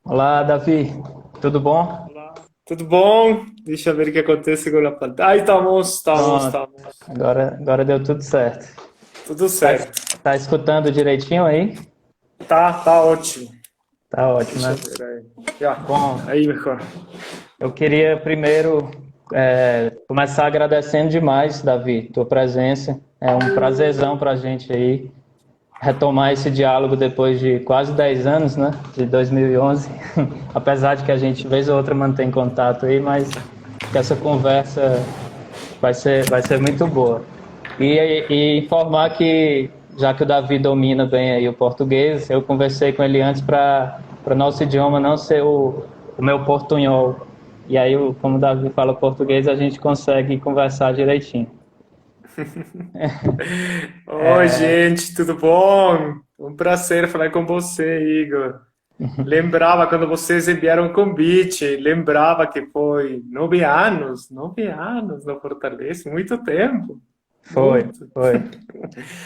Olá, Davi. Tudo bom? Olá. Tudo bom? Deixa eu ver o que acontece com a pantalla. Aí Pronto. estamos. Agora deu tudo certo. Tudo Tá, certo. tá escutando direitinho aí? Tá ótimo. Tá ótimo, Deixa eu né? ver aí. Já, Bom, aí melhor. eu queria primeiro começar agradecendo demais, Davi, tua presença. É um prazerzão pra gente aí retomar esse diálogo depois de quase 10 anos, né? De 2011. Apesar de que a gente, vez ou outra, mantém contato aí, mas que essa conversa vai ser muito boa. E informar que, já que o Davi domina bem aí o português, eu conversei com ele antes para nosso idioma não ser o meu portunhol. E aí, como o Davi fala português, a gente consegue conversar direitinho. Oi, gente, tudo bom? Um prazer falar com você, Igor. Lembrava quando vocês enviaram o convite, lembrava que foi 9 anos no Fortaleza, muito tempo, Foi, muito. foi.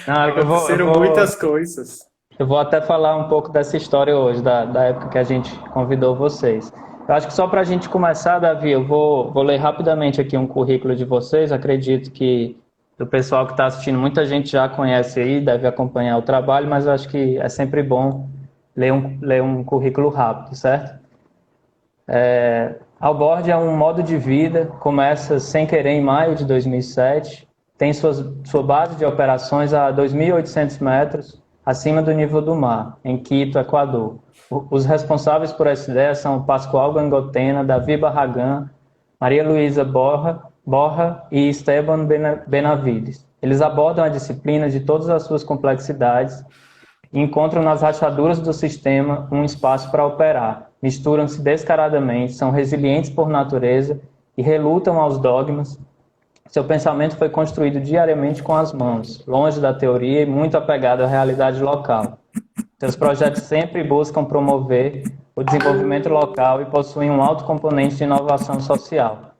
Não, eu vou, eu Aconteceram vou, muitas coisas. eu vou até falar um pouco dessa história hoje, da época que a gente convidou vocês. Eu acho que só para a gente começar, Davi, eu vou ler rapidamente aqui um currículo de vocês. Acredito que o pessoal que está assistindo, muita gente já conhece aí, deve acompanhar o trabalho, mas eu acho que é sempre bom ler um currículo rápido, certo? Outboard é um modo de vida, começa sem querer em maio de 2007, tem sua base de operações a 2.800 metros acima do nível do mar, em Quito, Equador. Os responsáveis por essa ideia são Pascoal Gangotena, Davi Barragan, Maria Luísa Borra e Esteban Benavides. Eles abordam a disciplina de todas as suas complexidades e encontram nas rachaduras do sistema um espaço para operar. Misturam-se descaradamente, são resilientes por natureza e relutam aos dogmas. Seu pensamento foi construído diariamente com as mãos, longe da teoria e muito apegado à realidade local. Seus projetos sempre buscam promover o desenvolvimento local e possuem um alto componente de inovação social.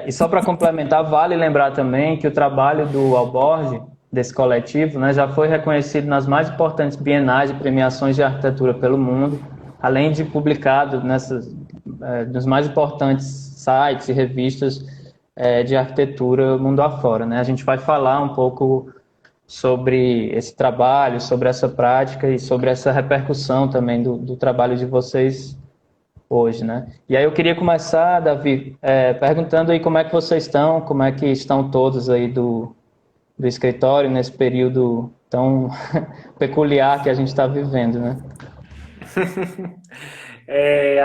E só para complementar, vale lembrar também que o trabalho do Alborge, desse coletivo, né, já foi reconhecido nas mais importantes bienais e premiações de arquitetura pelo mundo, além de publicado nos mais importantes sites e revistas de arquitetura mundo afora. Né? A gente vai falar um pouco sobre esse trabalho, sobre essa prática e sobre essa repercussão também do trabalho de vocês hoje, né? E aí eu queria começar, Davi, perguntando aí como é que vocês estão, como é que estão todos aí do escritório nesse período tão peculiar que a gente está vivendo, né?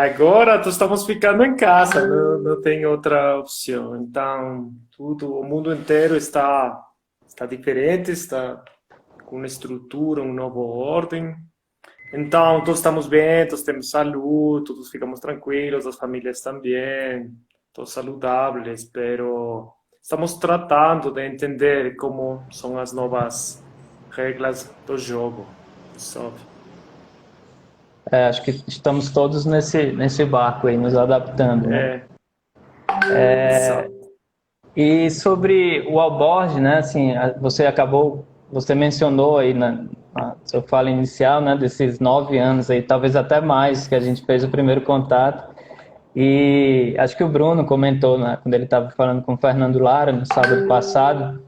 Agora estamos ficando em casa, não tem outra opção. Então, o mundo inteiro está diferente, está com uma estrutura, uma nova ordem. Então, todos estamos bem, todos temos saúde, todos ficamos tranquilos, as famílias também, todos saudáveis, pero estamos tratando de entender como são as novas regras do jogo, sabe? Acho que estamos todos nesse barco aí, nos adaptando, né? É, exato. E sobre o Alborg, né? Assim, você mencionou aí na sua fala inicial, né? Desses 9 anos aí, talvez até mais, que a gente fez o primeiro contato. E acho que o Bruno comentou, né, quando ele estava falando com o Fernando Lara no sábado passado,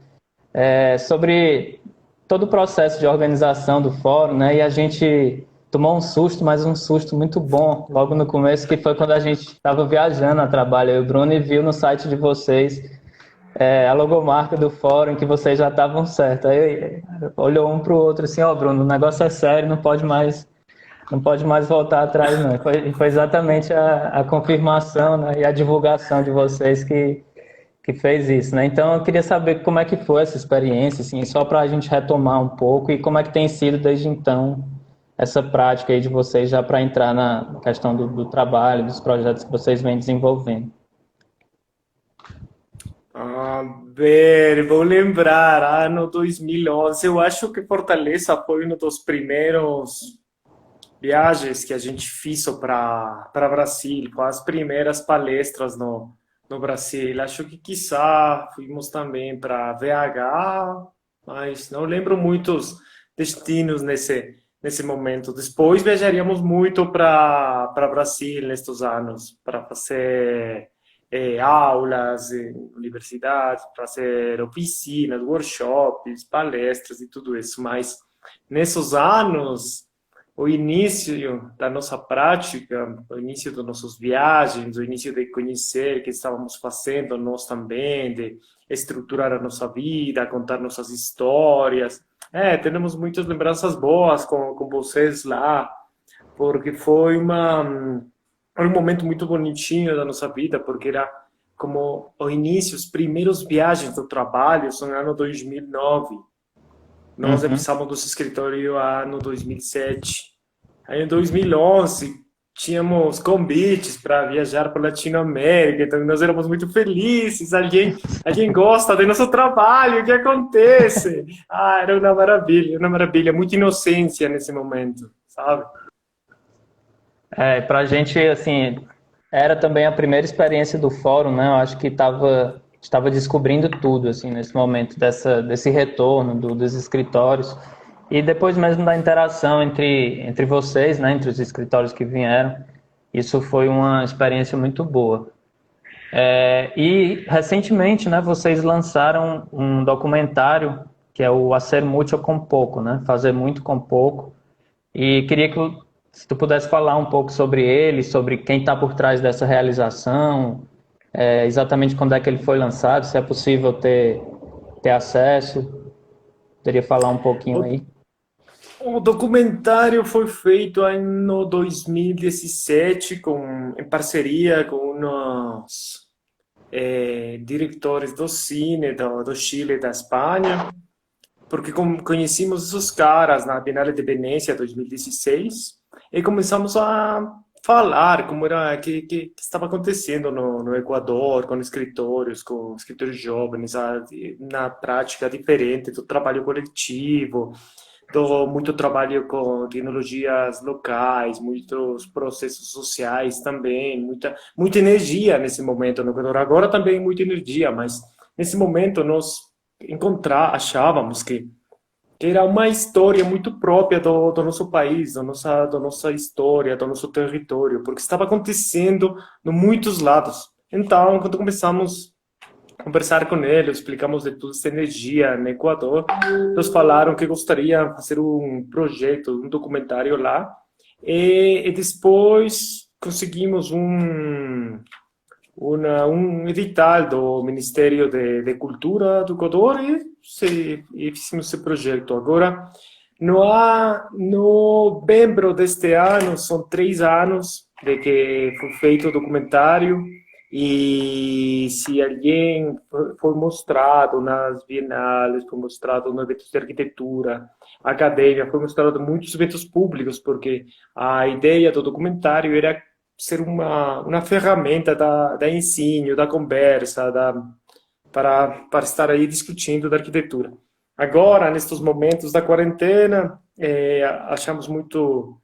sobre todo o processo de organização do fórum, né? E a gente tomou um susto, mas um susto muito bom, logo no começo, que foi quando a gente estava viajando a trabalho, eu e o Bruno, e viu no site de vocês a logomarca do fórum que vocês já estavam certos. Aí olhou um para o outro assim, ó, Bruno, o negócio é sério, não pode mais voltar atrás, não. Foi exatamente a confirmação, né, e a divulgação de vocês que fez isso, né? Então eu queria saber como é que foi essa experiência, assim, só para a gente retomar um pouco e como é que tem sido desde então essa prática aí de vocês já para entrar na questão do trabalho, dos projetos que vocês vêm desenvolvendo. A ver, vou lembrar, ano 2011, eu acho que Fortaleza foi um dos primeiros viagens que a gente fez para Brasil, com as primeiras palestras no Brasil. Acho que quizá fomos também para VH, mas não lembro muitos destinos nesse momento. Depois viajaríamos muito para Brasil nestes anos, para fazer aulas em universidades, para fazer oficinas, workshops, palestras e tudo isso. Mas nesses anos, o início da nossa prática, o início das nossas viagens, o início de conhecer o que estávamos fazendo nós também, de estruturar a nossa vida, contar nossas histórias. Temos muitas lembranças boas com vocês lá, porque foi um momento muito bonitinho da nossa vida, porque era como o início, os primeiros viagens do trabalho, são no ano 2009. Nós Uhum. começamos nosso escritório ano 2007. Aí em 2011 tínhamos convites para viajar para a Latinoamérica, então nós éramos muito felizes. Alguém gosta do nosso trabalho, o que acontece? Era uma maravilha, muita inocência nesse momento, sabe? Pra gente, assim, era também a primeira experiência do fórum, né? Eu acho que estava descobrindo tudo, assim, nesse momento desse retorno dos escritórios. E depois mesmo da interação entre vocês, né? Entre os escritórios que vieram. Isso foi uma experiência muito boa. E recentemente, né? Vocês lançaram um documentário que é o Hacer Mucho com Pouco, né? Fazer muito com pouco. E queria que se tu pudesse falar um pouco sobre ele, sobre quem está por trás dessa realização, exatamente quando é que ele foi lançado, se é possível ter acesso, poderia falar um pouquinho O, aí. o documentário foi feito no 2017 em parceria com uns diretores do cine do Chile e da Espanha, porque conhecemos esses caras na Bienal de Venezia 2016 e começamos a falar como era que estava acontecendo no Equador, com escritores jovens, na prática diferente do trabalho coletivo, do muito trabalho com tecnologias locais, muitos processos sociais também, muita energia nesse momento no Equador. Agora também muita energia, mas nesse momento nós achávamos que era uma história muito própria do nosso país, da nossa história, do nosso território, porque estava acontecendo em muitos lados. Então, quando começamos a conversar com eles, explicamos de toda essa energia no Equador, eles falaram que gostariam de fazer um projeto, um documentário lá, e depois conseguimos edital do Ministério de Cultura do Equador e fizemos esse projeto. Agora, no novembro deste ano, são 3 anos de que foi feito o documentário e se alguém foi mostrado nas bienales, foi mostrado no eventos de arquitetura, academia, foi mostrado em muitos eventos públicos, porque a ideia do documentário era ser uma ferramenta da ensino, da conversa, para estar aí discutindo da arquitetura. Agora, nestes momentos da quarentena, achamos uma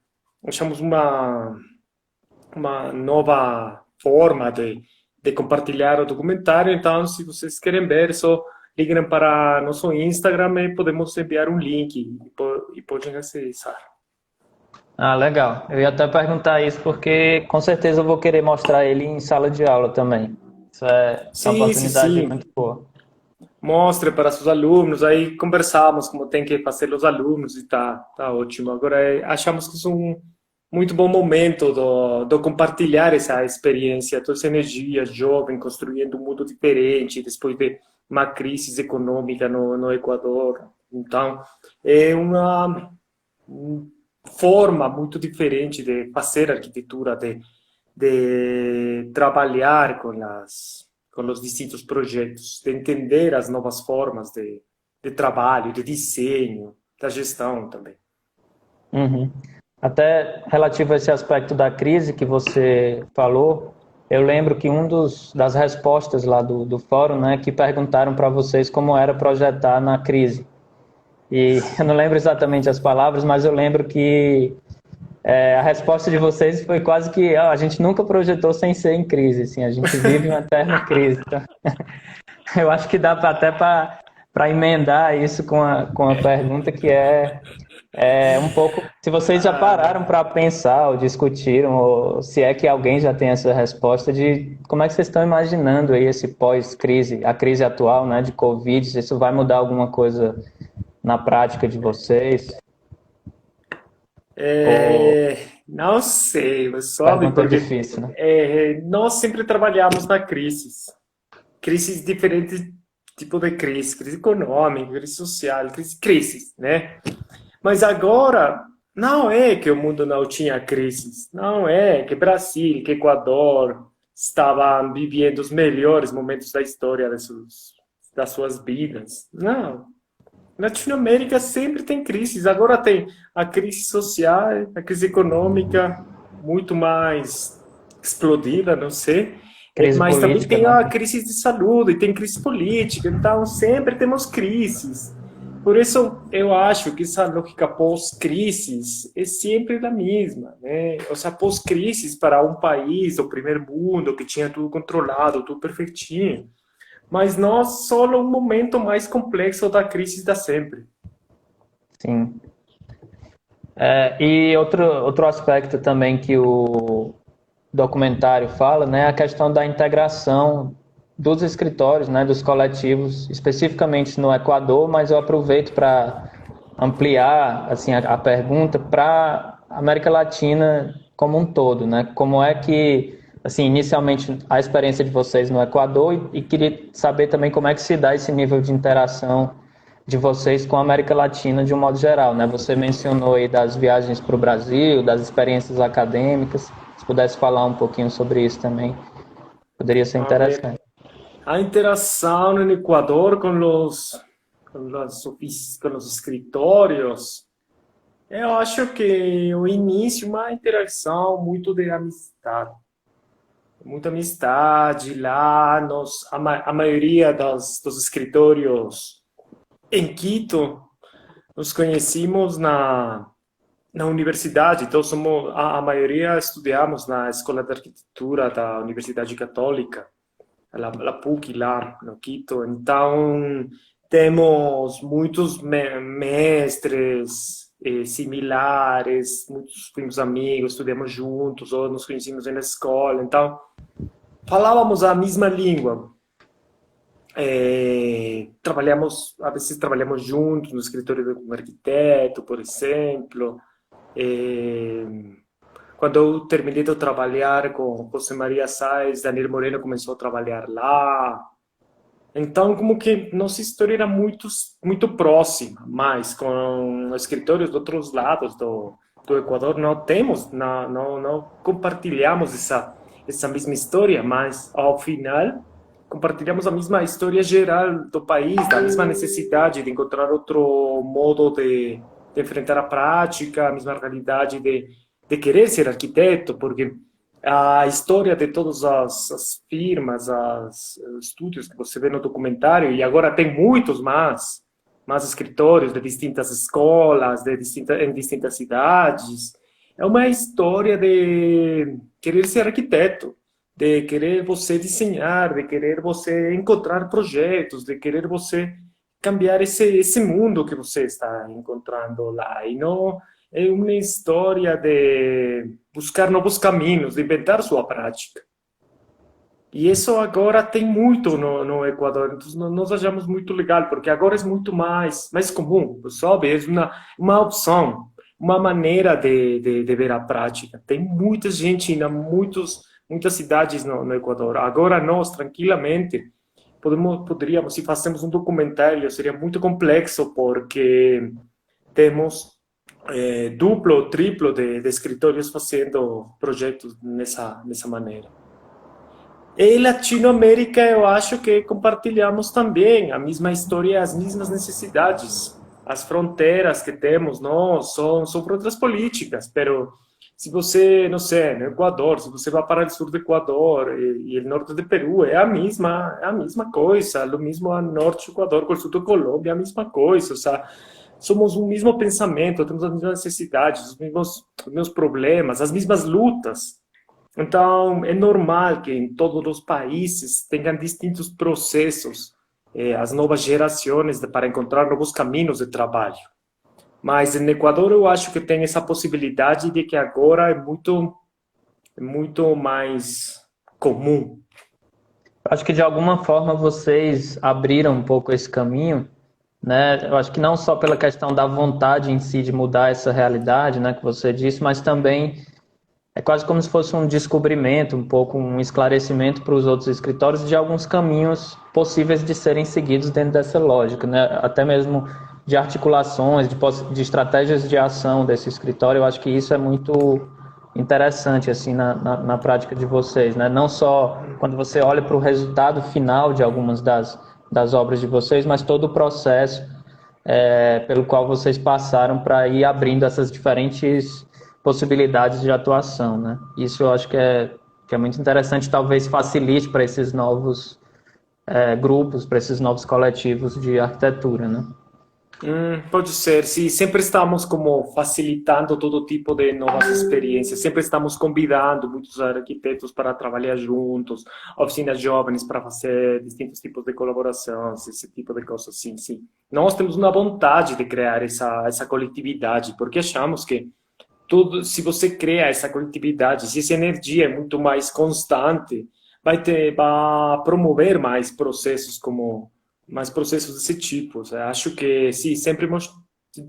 nova forma de compartilhar o documentário. Então, se vocês querem ver, só liguem para nosso Instagram e podemos enviar um link e podem acessar. Ah, legal. Eu ia até perguntar isso porque com certeza eu vou querer mostrar ele em sala de aula também. Isso é uma Sim, sim, oportunidade muito sim. boa. Mostre para seus alunos, aí conversamos como tem que fazer os alunos e tá ótimo. Agora, achamos que é um muito bom momento do compartilhar essa experiência, toda essa energia jovem, construindo um mundo diferente, depois de uma crise econômica no Equador. Então, é uma forma muito diferente de fazer arquitetura, de trabalhar com os distintos projetos, de entender as novas formas de trabalho, de desenho, da gestão também. Uhum. Até relativo a esse aspecto da crise que você falou, eu lembro que das respostas lá do fórum, né, que perguntaram para vocês como era projetar na crise. E eu não lembro exatamente as palavras, mas eu lembro que a resposta de vocês foi quase que a gente nunca projetou sem ser em crise, assim, a gente vive uma eterna crise. Então, eu acho que dá até para emendar isso com a pergunta que é É um pouco. Se vocês já pararam Ah, para pensar ou discutiram, ou se é que alguém já tem essa resposta de como é que vocês estão imaginando aí esse pós-crise, a crise atual, né, de Covid, se isso vai mudar alguma coisa na prática de vocês? Ou não sei, mas sabe, pergunta porque difícil, né? nós sempre trabalhamos na crises diferentes, tipo de crise econômica, crise social, crises, né? Mas agora, não é que o mundo não tinha crises, não é que Brasil, que Equador estavam vivendo os melhores momentos da história das suas vidas. Não. Latinoamérica sempre tem crises. Agora tem a crise social, a crise econômica, muito mais explodida, não sei. Crise Mas também política, tem né? a crise de saúde, e tem crise política. Então, sempre temos crises. Por isso, eu acho que essa lógica pós-crises é sempre a mesma, né? Ou seja, pós-crises para um país, o primeiro mundo, que tinha tudo controlado, tudo perfeitinho. Mas nós só um momento mais complexo da crise da sempre. Sim. E outro aspecto também que o documentário fala, né, é a questão da integração dos escritórios, né, dos coletivos, especificamente no Equador, mas eu aproveito para ampliar assim a pergunta para a América Latina como um todo, né? Como é que assim, inicialmente a experiência de vocês no Equador e queria saber também como é que se dá esse nível de interação de vocês com a América Latina de um modo geral, né? Você mencionou aí das viagens para o Brasil, das experiências acadêmicas. Se pudesse falar um pouquinho sobre isso também, poderia ser A ver, interessante. a interação no Equador com os escritórios, eu acho que o início, uma interação muito de amistade. Muita amistade lá, a maioria dos escritórios em Quito, nos conhecemos na universidade, então a maioria estudamos na Escola de Arquitetura da Universidade Católica, a PUC lá no Quito. Então, temos muitos mestres similares, muitos primos amigos, estudamos juntos, ou nos conhecemos na escola. Então, falávamos a mesma língua. A vezes trabalhamos juntos no escritório de um arquiteto, por exemplo. É, quando eu terminei de trabalhar com José Maria Sáenz, Daniel Moreno começou a trabalhar lá. Então, como que nossa história era muito próxima, mas com escritórios de outros lados do Equador não temos, não compartilhamos essa mesma história, mas ao final compartilhamos a mesma história geral do país, da mesma necessidade de encontrar outro modo de enfrentar a prática, a mesma realidade de querer ser arquiteto, porque a história de todas as firmas, os estúdios que você vê no documentário, e agora tem muitos mais escritórios de distintas escolas, em distintas cidades. É uma história de querer ser arquiteto, de querer você desenhar, de querer você encontrar projetos, de querer você cambiar esse mundo que você está encontrando lá. E não é uma história de buscar novos caminhos, de inventar sua prática. E isso agora tem muito no Equador, então nós achamos muito legal, porque agora é muito mais comum, sabe? É uma opção, uma maneira de ver a prática. Tem muita gente, muitas cidades no Equador. Agora nós, tranquilamente, poderíamos, se fazemos um documentário, seria muito complexo, porque temos duplo ou triplo de escritórios fazendo projetos nessa maneira. E Latinoamérica, eu acho que compartilhamos também a mesma história, as mesmas necessidades. As fronteiras que temos, não, são por outras políticas, pero se você, não sei, no Equador, se você vai para o sul do Equador e o norte do Peru, é a mesma coisa, o mesmo a norte do Equador com o sul da Colômbia, é a mesma coisa, ou seja, somos o mesmo pensamento, temos as mesmas necessidades, os mesmos problemas, as mesmas lutas. Então, é normal que em todos os países tenham distintos processos, as novas gerações para encontrar novos caminhos de trabalho. Mas no Equador eu acho que tem essa possibilidade de que agora é muito mais comum. Acho que de alguma forma vocês abriram um pouco esse caminho, né? Eu acho que não só pela questão da vontade em si de mudar essa realidade, né, que você disse, mas também é quase como se fosse um descobrimento, um pouco um esclarecimento para os outros escritórios de alguns caminhos possíveis de serem seguidos dentro dessa lógica, né? Até mesmo de articulações, de estratégias de ação desse escritório. Eu acho que isso é muito interessante assim na prática de vocês, né? Não só quando você olha para o resultado final de algumas das obras de vocês, mas todo o processo pelo qual vocês passaram para ir abrindo essas diferentes possibilidades de atuação, né? Isso eu acho que é muito interessante, talvez facilite para esses novos grupos, para esses novos coletivos de arquitetura, né? Pode ser, sim. Sempre estamos como facilitando todo tipo de novas experiências. Sempre estamos convidando muitos arquitetos para trabalhar juntos, oficinas jovens para fazer distintos tipos de colaborações, esse tipo de coisas, sim, sim. Nós temos uma vontade de criar essa coletividade, porque achamos que tudo, se você cria essa coletividade, se essa energia é muito mais constante, vai promover mais processos desse tipo. Acho que sim, sempre hemos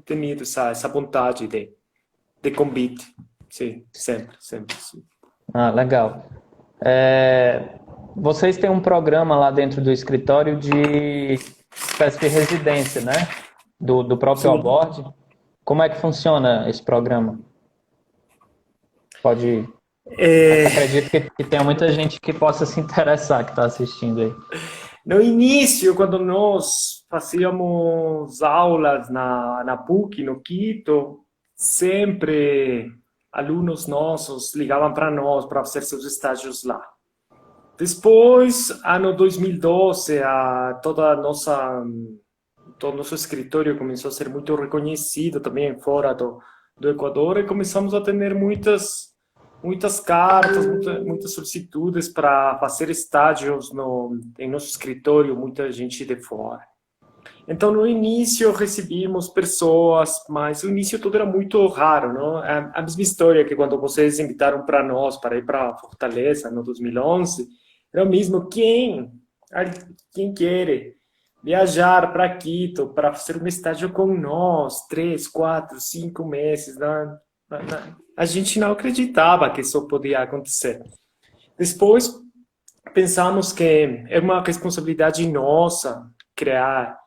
tenido essa vontade de convite. Sim, sempre, sempre, sim. Ah, legal. É, vocês têm um programa lá dentro do escritório de espécie de residência, né? Do próprio Sim. Abord. Como é que funciona esse programa? Pode. É, Acredito que tenha muita gente que possa se interessar, que está assistindo aí. no início, quando nós fazíamos aulas na PUC, no Quito, sempre alunos nossos ligavam para nós para fazer seus estágios lá. Depois, ano 2012, todo o nosso escritório começou a ser muito reconhecido também fora do Equador e começamos a ter muitas cartas, muitas solicitudes para fazer estágios em nosso escritório, muita gente de fora. Então, no início recebíamos pessoas, mas no início tudo era muito raro, não? A mesma história que quando vocês invitaram para nós para ir para Fortaleza no 2011, era o mesmo. Quem quer viajar para Quito para fazer um estágio com nós, 3, 4, 5 meses, a gente não acreditava que isso podia acontecer. Depois, pensamos que é uma responsabilidade nossa criar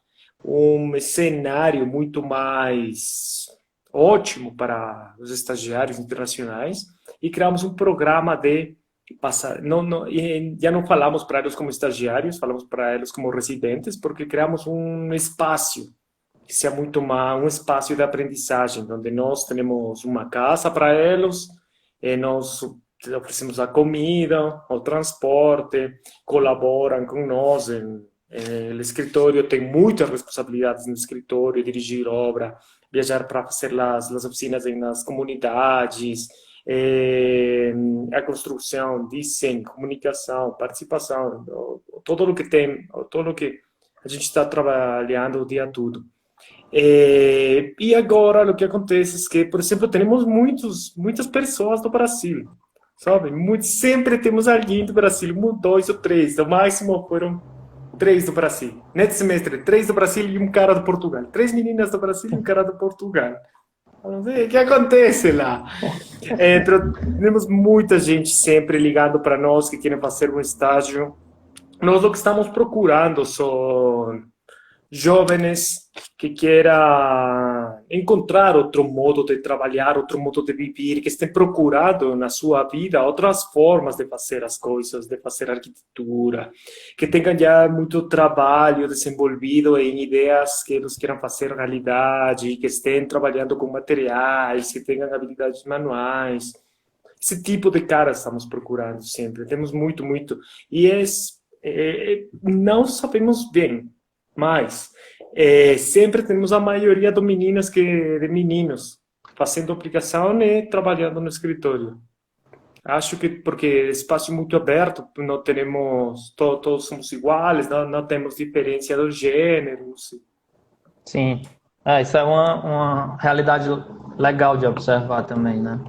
um cenário muito mais ótimo para os estagiários internacionais e criamos um programa de passar. Já não falamos para eles como estagiários, falamos para eles como residentes, porque criamos um espaço que seja muito mais um espaço de aprendizagem, onde nós temos uma casa para eles, e nós oferecemos a comida, o transporte, colaboram com nós. O escritório tem muitas responsabilidades no escritório, dirigir obra, viajar para fazer as oficinas nas comunidades, a construção, desenho, comunicação, participação, todo o que a gente está trabalhando o dia todo. E agora o que acontece é que, por exemplo, temos muitas pessoas do Brasil, sabe? Sempre temos alguém do Brasil, 1, 2 ou 3, no máximo foram 3 do Brasil. Nesse semestre, 3 do Brasil e um cara do Portugal. 3 meninas do Brasil e um cara do Portugal. Não sei o que acontece lá. Temos muita gente sempre ligando para nós que querem fazer um estágio. Nós o que estamos procurando são jovens que queiram encontrar outro modo de trabalhar, outro modo de viver, que estejam procurando na sua vida outras formas de fazer as coisas, de fazer arquitetura, que tenham já muito trabalho desenvolvido em ideias que eles queiram fazer realidade, que estejam trabalhando com materiais, que tenham habilidades manuais. Esse tipo de cara estamos procurando sempre. Temos muito, muito. E não sabemos bem, mas sempre temos a maioria de meninas de meninos fazendo aplicação e trabalhando no escritório. Acho que porque espaço muito aberto, não temos todos somos iguais, não temos diferença dos gêneros. Sim. Isso é uma realidade legal de observar também, né?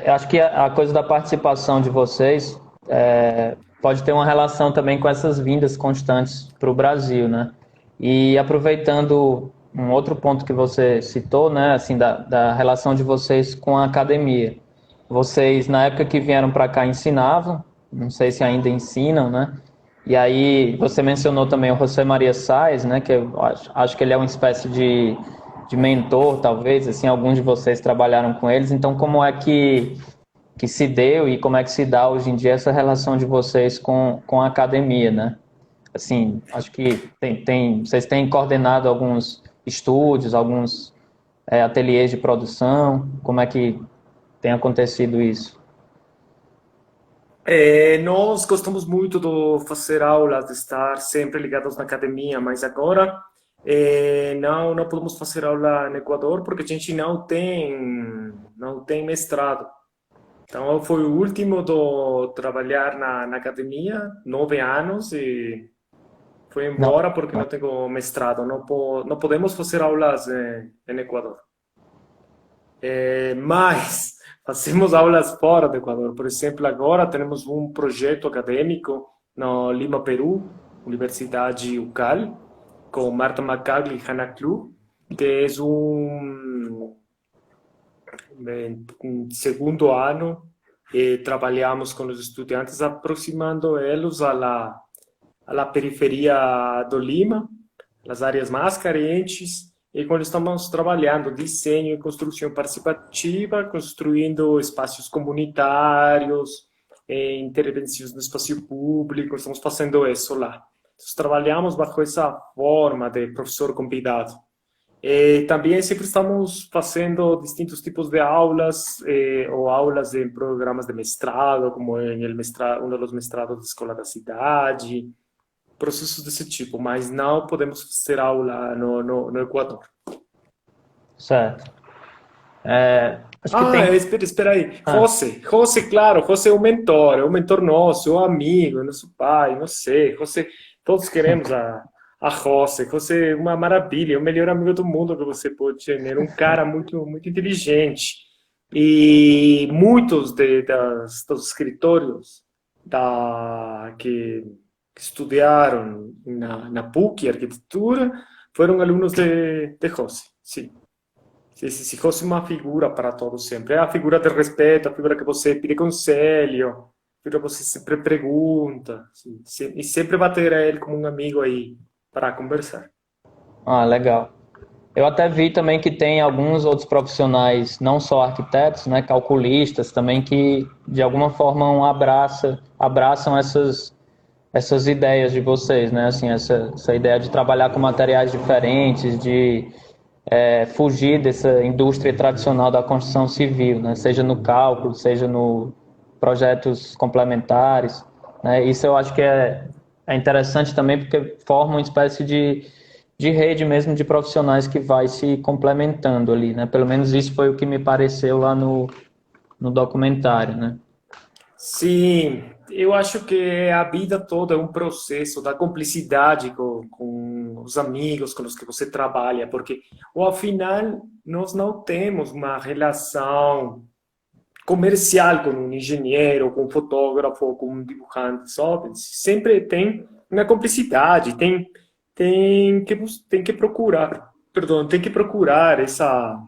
Eu acho que a coisa da participação de vocês pode ter uma relação também com essas vindas constantes para o Brasil, né? E aproveitando um outro ponto que você citou, né, assim, da relação de vocês com a academia. Vocês, na época que vieram para cá, ensinavam, não sei se ainda ensinam, né? E aí você mencionou também o José Maria Sáenz, né, que eu acho que ele é uma espécie de mentor, talvez, assim, alguns de vocês trabalharam com eles, então como é que se deu e como é que se dá hoje em dia essa relação de vocês com a academia, né? Assim, acho que vocês têm coordenado alguns estúdios, alguns ateliês de produção, como é que tem acontecido isso? Nós gostamos muito de fazer aulas, de estar sempre ligados na academia, mas agora não podemos fazer aula no Equador porque a gente não tem mestrado. Então, eu fui o último do trabalhar na academia, 9 anos, e fui Não. embora porque não tenho mestrado. Não podemos fazer aulas em Equador. Mas fazemos aulas fora do Equador. Por exemplo, agora temos um projeto acadêmico no Lima, Peru, Universidade UCAL, com Marta Macagli e Hannah Klu, que é um segundo ano e trabalhamos com os estudantes aproximando eles à periferia do Lima, as áreas mais carentes, e quando estamos trabalhando desenho e construção participativa, construindo espaços comunitários, intervenções no espaço público, estamos fazendo isso lá. Nós trabalhamos bajo essa forma de professor convidado. Também sempre estamos fazendo distintos tipos de aulas ou aulas em programas de mestrado, como em um dos mestrados da Escola da Cidade, processos desse tipo, mas não podemos fazer aula no Equador. Certo. Acho que tem. Espera aí. Ah, José, claro, José é um mentor nosso, é um amigo, é nosso pai, não sei. José, todos queremos a José. José é uma maravilha, é o melhor amigo do mundo que você pode ter. Um cara muito, muito inteligente. E muitos dos escritórios que estudaram na PUC, arquitetura, foram alunos de José, sim. Se fosse uma figura para todos sempre. É a figura de respeito, a figura que você pede conselho, a figura que você sempre pergunta. E sempre vai ter ele como um amigo aí para conversar. legal. Eu até vi também que tem alguns outros profissionais, não só arquitetos, né, calculistas também, que de alguma forma abraçam essas ideias de vocês, né? Assim, essa ideia de trabalhar com materiais diferentes, de fugir dessa indústria tradicional da construção civil, né? Seja no cálculo, seja no projetos complementares, né? Isso eu acho que é interessante também porque forma uma espécie de rede mesmo de profissionais que vai se complementando ali, né? Pelo menos isso foi o que me pareceu lá no documentário, né? Sim, eu acho que a vida toda é um processo da cumplicidade com os amigos com os que você trabalha, porque, ou afinal, nós não temos uma relação comercial com um engenheiro, com um fotógrafo, com um dibujante, sabe? Sempre tem uma cumplicidade, tem que procurar, perdão, tem que procurar essa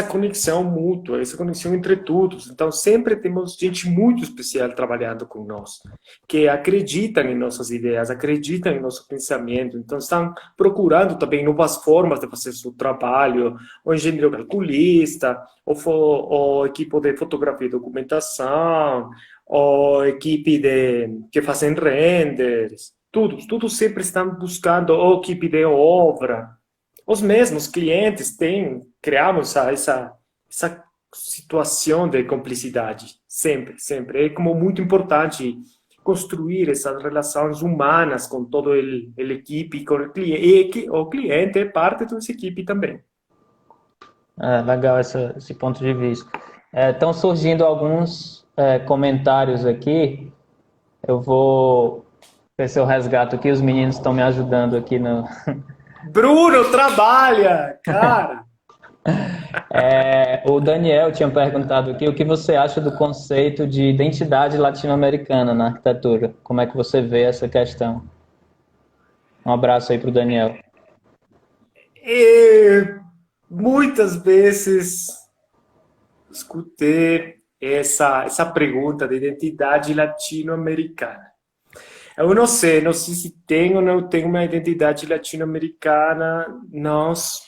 conexão mútua, essa conexão entre todos. Então, sempre temos gente muito especial trabalhando com nós, que acreditam em nossas ideias, acreditam em nosso pensamento. Então, estão procurando também novas formas de fazer seu trabalho, o engenheiro calculista, o equipe de fotografia e documentação, o equipe que fazem renders, todos sempre estão buscando, a equipe de obra, os mesmos clientes criamos essa situação de cumplicidade, sempre, sempre. É como muito importante construir essas relações humanas com todo a equipe, com o cliente, e que o cliente é parte dessa equipe também. Legal esse ponto de vista. Estão surgindo alguns comentários aqui. Eu vou ver se eu resgato aqui. Os meninos estão me ajudando aqui Bruno, trabalha, cara. O Daniel tinha perguntado aqui o que você acha do conceito de identidade latino-americana na arquitetura. Como é que você vê essa questão? Um abraço aí para o Daniel. E muitas vezes escutei essa pergunta de identidade latino-americana. Eu não sei se tenho ou não tenho uma identidade latino-americana. Nós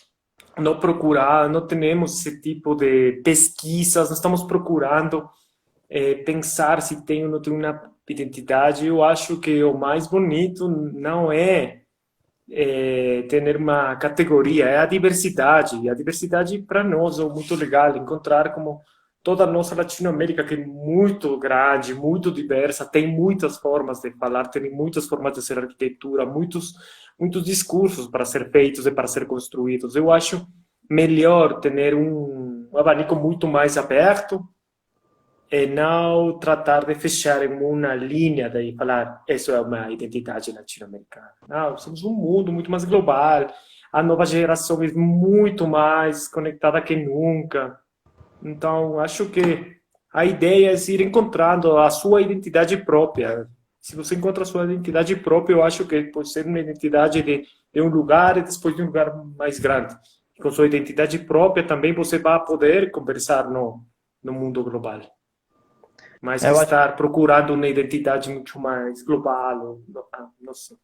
não procurar, não temos esse tipo de pesquisas, não estamos procurando pensar se tem ou não tem uma identidade. Eu acho que o mais bonito não é ter uma categoria, é a diversidade. E a diversidade para nós é muito legal, encontrar como toda a nossa Latinoamérica, que é muito grande, muito diversa, tem muitas formas de falar, tem muitas formas de ser arquitetura, muitos discursos para ser feitos e para ser construídos. Eu acho melhor ter um abanico muito mais aberto e não tratar de fechar em uma linha de falar isso é uma identidade latino-americana. Não, somos um mundo muito mais global, a nova geração é muito mais conectada que nunca. Então, acho que a ideia é ir encontrando a sua identidade própria. Se você encontra a sua identidade própria, eu acho que pode ser uma identidade de um lugar e depois de um lugar mais grande. E com sua identidade própria também você vai poder conversar no mundo global. Mais que Eu acho, estar procurando uma identidade muito mais global, não sei.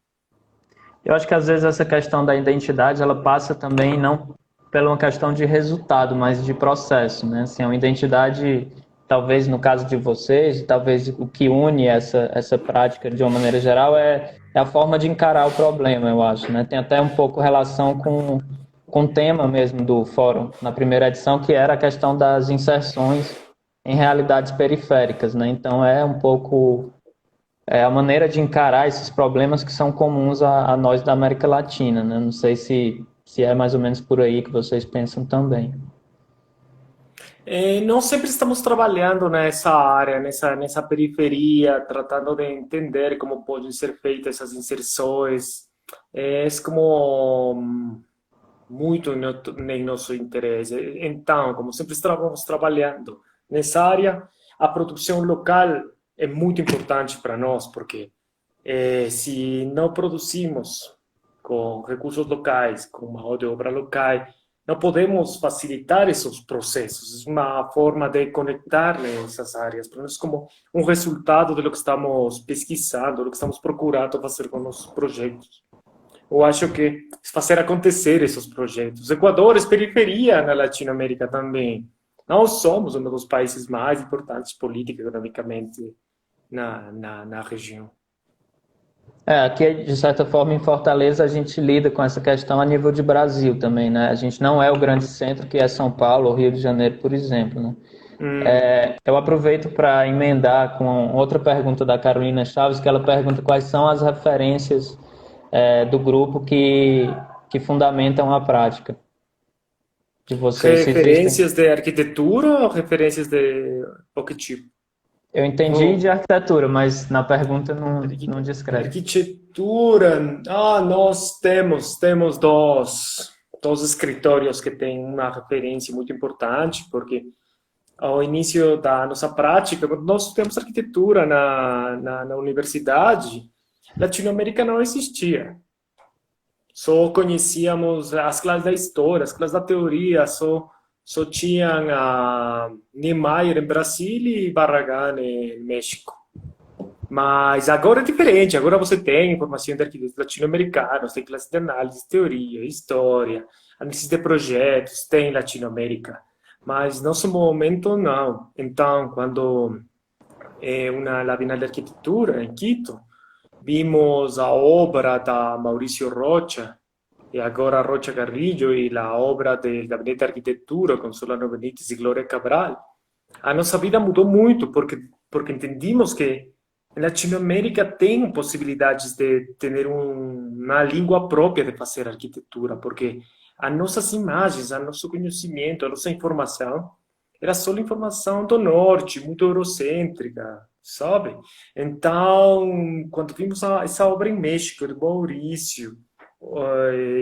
eu acho que às vezes essa questão da identidade, ela passa também não pela uma questão de resultado, mas de processo, né? Assim, é uma identidade, talvez no caso de vocês, talvez o que une essa prática de uma maneira geral é a forma de encarar o problema, eu acho, né? Tem até um pouco relação com o tema mesmo do fórum, na primeira edição, que era a questão das inserções em realidades periféricas, né? Então é um pouco a maneira de encarar esses problemas que são comuns a nós da América Latina, né? Não sei se é mais ou menos por aí que vocês pensam também. Não sempre estamos trabalhando nessa área, nessa periferia, tratando de entender como podem ser feitas essas inserções. É como muito em nosso interesse. Então, como sempre estamos trabalhando nessa área, a produção local é muito importante para nós, porque se não produzimos com recursos locais, com mão de obra local, não podemos facilitar esses processos. É uma forma de conectar essas áreas, para nós como um resultado do que estamos pesquisando, do que estamos procurando fazer com nossos projetos. Eu acho que fazer acontecer esses projetos. Equador é periferia na Latinoamérica também. Nós somos um dos países mais importantes política e economicamente na região. Aqui, de certa forma, em Fortaleza, a gente lida com essa questão a nível de Brasil também, né? A gente não é o grande centro que é São Paulo ou Rio de Janeiro, por exemplo, né? Eu aproveito para emendar com outra pergunta da Carolina Chaves, que ela pergunta quais são as referências do grupo que fundamentam a prática de vocês, se existem. Referências de arquitetura ou referências de o que tipo? Eu entendi Oh, de arquitetura, mas na pergunta não descreve. arquitetura. Nós temos dois escritórios que têm uma referência muito importante, porque ao início da nossa prática, quando nós temos arquitetura na universidade, Latinoamérica não existia. Só conhecíamos as classes da história, as classes da teoria, só tinham a Niemeyer em Brasil e Barragán em México. Mas agora é diferente, agora você tem informação de arquitetos latino-americanos, tem classe de análise, teoria, história, análise de projetos, tem Latinoamérica. Mas no nosso momento não. Então, quando na Bienal de Arquitetura em Quito, vimos a obra da Maurício Rocha e agora Rocha Carrillo e a obra do Gabinete de Arquitetura com Solano Benítez e Glória Cabral. A nossa vida mudou muito porque entendimos que a Latinoamérica tem possibilidades de ter uma língua própria de fazer arquitetura, porque as nossas imagens, o nosso conhecimento, a nossa informação era só informação do norte, muito eurocêntrica, sabe? Então, quando vimos essa obra em México, de Maurício,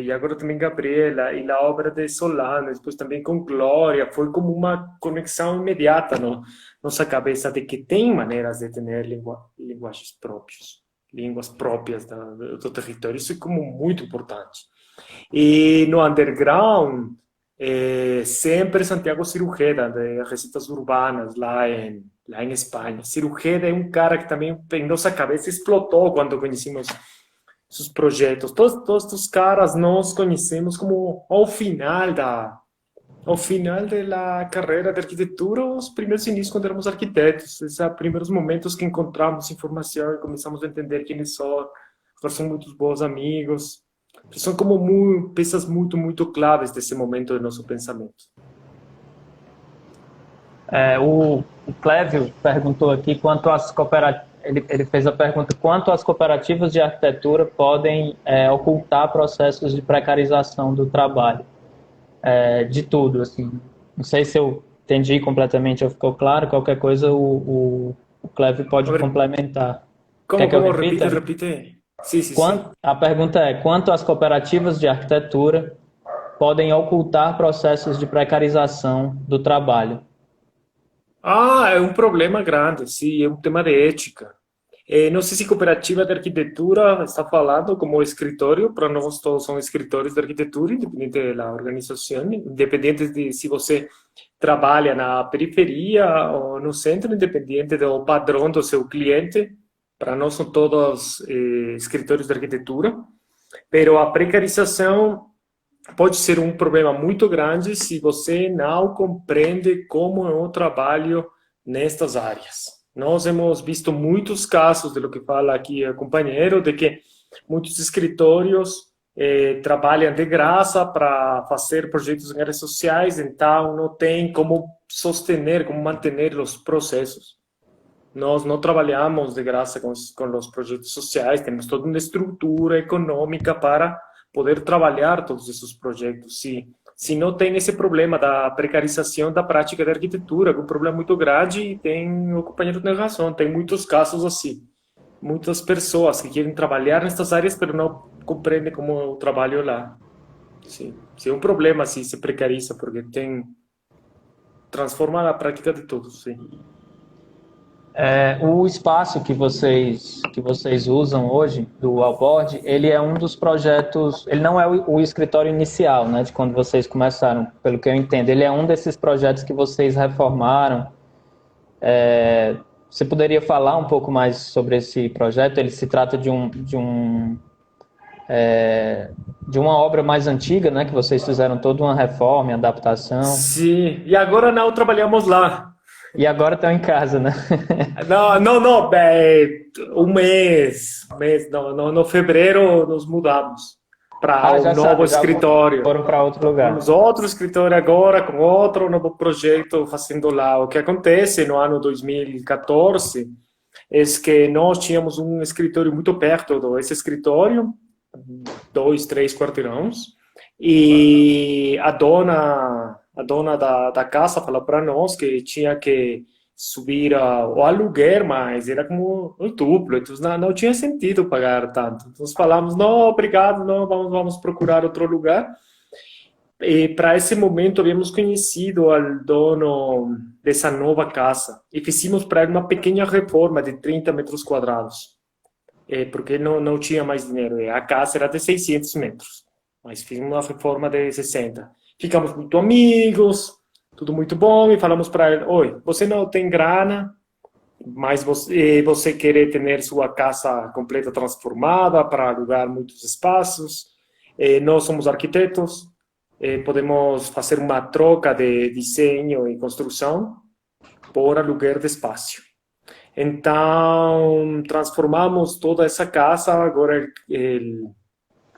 e agora também Gabriela, e a obra de Solano, depois também com Glória, foi como uma conexão imediata no nossa cabeça de que tem maneiras de ter linguagens próprias, línguas próprias do território. Isso é como muito importante. E no underground, sempre Santiago Cirujeda, de Receitas Urbanas, lá em Espanha. Cirujeda é um cara que também em nossa cabeça explotou quando conhecemos seus projetos. Todos os caras nós conhecemos como ao final da carreira de arquitetura, os primeiros inícios quando éramos arquitetos, esses primeiros momentos que encontramos informação e começamos a entender quem eles são, agora são muitos bons amigos, são como peças muito claves desse momento do nosso pensamento. O Clévio perguntou aqui quanto às cooperativas. Ele fez a pergunta quanto as cooperativas de arquitetura podem ocultar processos de precarização do trabalho, de tudo, assim. Não sei se eu entendi completamente ou ficou claro, qualquer coisa o Clévio pode complementar. Como, Quer que eu como repita? repite? Sim. A pergunta é, quanto as cooperativas de arquitetura podem ocultar processos de precarização do trabalho? Ah, é um problema grande, sim, é um tema de ética. Não sei se cooperativa de arquitetura está falando como escritório, para nós todos são escritórios de arquitetura, independente da organização, independente de se você trabalha na periferia ou no centro, independente do padrão do seu cliente, para nós são todos escritórios de arquitetura, mas a precarização pode ser um problema muito grande se você não compreende como é o trabalho nestas áreas. Nós hemos visto muitos casos, de lo que fala aqui o companheiro, de que muitos escritórios trabalham de graça para fazer projetos em áreas sociais, então não tem como sostener, como manter os processos. Nós não trabalhamos de graça com os projetos sociais, temos toda uma estrutura econômica para poder trabalhar todos esses projetos. Se não tem esse problema da precarização da prática de arquitetura, que é um problema muito grande, e o companheiro tem razão, tem muitos casos assim. Muitas pessoas que querem trabalhar nessas áreas, mas não compreendem como é o trabalho lá. Sim, é um problema se precariza, porque transforma a prática de todos, sim. O espaço que vocês usam hoje, do Alboard, ele é um dos projetos, ele não é o escritório inicial, né, de quando vocês começaram, pelo que eu entendo, ele é um desses projetos que vocês reformaram. Você poderia falar um pouco mais sobre esse projeto? Ele se trata de uma obra mais antiga, né, que vocês fizeram toda uma reforma, adaptação. Sim, e agora não trabalhamos lá. E agora estão em casa, né? Não, um mês, no fevereiro nos mudamos para um novo escritório. Foram para outro lugar. Temos outro escritório agora, com outro novo projeto fazendo lá. O que acontece no ano 2014 é que nós tínhamos um escritório muito perto desse escritório, 2, 3 quarteirões, e a dona da casa falou para nós que tinha que subir o aluguel, mas era como o duplo, então não tinha sentido pagar tanto. Então falamos, não, obrigado, não, vamos procurar outro lugar. E para esse momento havíamos conhecido o dono dessa nova casa e fizemos para ele uma pequena reforma de 30 metros quadrados, porque não tinha mais dinheiro. A casa era de 600 metros, mas fizemos uma reforma de 60. Ficamos muito amigos, tudo muito bom, e falamos para ele, oi, você não tem grana, mas você quer ter sua casa completa transformada para alugar muitos espaços. Nós somos arquitetos, podemos fazer uma troca de desenho e construção por aluguer de espaço. Então, transformamos toda essa casa, agora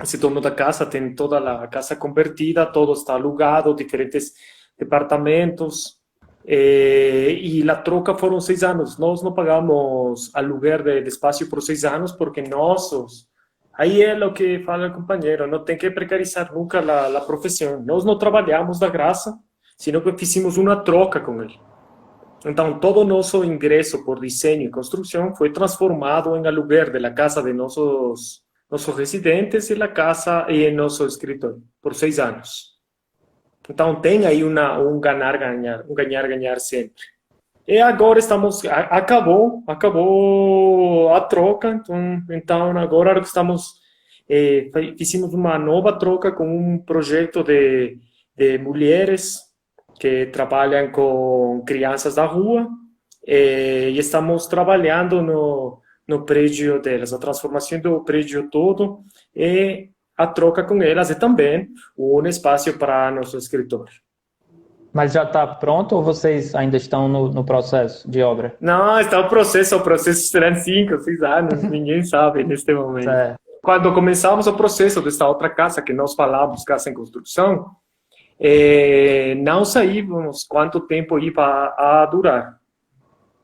esse dono da casa tem toda a casa convertida, todo está alugado, diferentes departamentos, e a troca foram 6 anos. Nós não pagamos aluguer de espaço por 6 anos, porque aí é o que fala o companheiro, não tem que precarizar nunca a profissão. Nós não trabalhamos da graça, sino que fizemos uma troca com ele. Então, todo o nosso ingresso por desenho e construção foi transformado em aluguer da casa de nossos nossos residentes e a casa e nosso escritório, por 6 anos. Então, tem aí um ganhar-ganhar, um ganhar-ganhar sempre. E agora acabou a troca, então agora estamos, fizemos uma nova troca com um projeto de mulheres que trabalham com crianças da rua, e estamos trabalhando no prédio delas, a transformação do prédio todo e a troca com elas, e também um espaço para nosso escritório. Mas já está pronto ou vocês ainda estão no processo de obra? Não, está o processo será 5, 6 anos, ninguém sabe neste momento. Certo. Quando começamos o processo desta outra casa, que nós falamos, casa em construção, não sabíamos quanto tempo ia a durar.